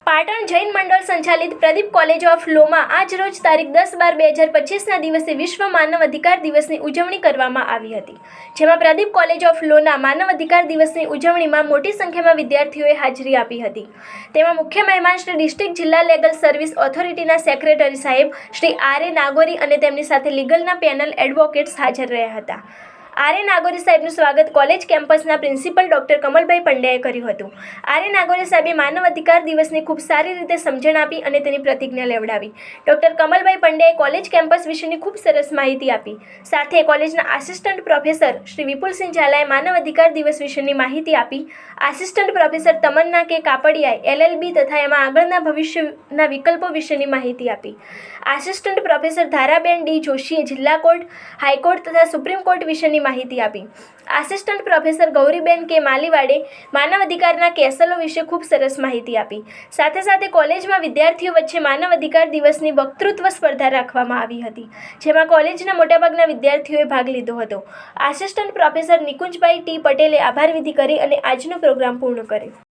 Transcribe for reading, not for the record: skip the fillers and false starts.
પાટણ જૈન મંડળ સંચાલિત Pradeep college of લોમાં આજરોજ તારીખ 10/12/2025ના દિવસે વિશ્વ માનવ અધિકાર દિવસની ઉજવણી કરવામાં આવી હતી, જેમાં પ્રદીપ કોલેજ ઓફ લોના માનવ અધિકાર દિવસની ઉજવણીમાં મોટી સંખ્યામાં વિદ્યાર્થીઓએ હાજરી આપી હતી। તેમાં મુખ્ય મહેમાન શ્રી ડિસ્ટ્રિક્ટ જિલ્લા લીગલ સર્વિસ ઓથોરિટીના સેક્રેટરી સાહેબ શ્રી આર.એ. નાગોરી અને તેમની સાથે લીગલના પેનલ એડવોકેટ્સ હાજર રહ્યા હતા। આર.એ. નાગોરી સાહેબનું સ્વાગત કોલેજ કેમ્પસના પ્રિન્સિપલ ડૉક્ટર કમલભાઈ પંડ્યાએ કર્યું હતું। આર.એ. નાગોરી સાહેબે માનવ અધિકાર દિવસની ખૂબ સારી રીતે સમજણ આપી અને તેની પ્રતિજ્ઞા લેવડાવી। ડૉક્ટર કમલભાઈ પંડ્યાએ કોલેજ કેમ્પસ વિશેની ખૂબ સરસ માહિતી આપી। સાથે કોલેજના આસિસ્ટન્ટ પ્રોફેસર શ્રી વિપુલસિંહ ઝાલાએ માનવ અધિકાર દિવસ વિશેની માહિતી આપી। આસિસ્ટન્ટ પ્રોફેસર તમન્ના કે કાપડિયાએ LLB તથા એમાં આગળના ભવિષ્યના વિકલ્પો વિશેની માહિતી આપી। આસિસ્ટન્ટ પ્રોફેસર ધારાબેન ડી જોશીએ જિલ્લા કોર્ટ, હાઈકોર્ટ તથા સુપ્રીમ કોર્ટ વિશેની માહિતી આપી। આસિસ્ટન્ટ પ્રોફેસર ગૌરીબેન કે માલીવાડે માનવ અધિકારના કેસલો વિશે ખૂબ સરસ માહિતી આપી। સાથે સાથે કોલેજમાં વિદ્યાર્થીઓ વચ્ચે માનવ અધિકાર દિવસની વક્તૃત્વ સ્પર્ધા રાખવામાં આવી હતી, જેમાં કોલેજના મોટાભાગના વિદ્યાર્થીઓએ ભાગ લીધો હતો। આસિસ્ટન્ટ પ્રોફેસર નિકુંજભાઈ ટી પટેલે આભાર વિધિ કરી અને આજનો પ્રોગ્રામ પૂર્ણ કર્યો।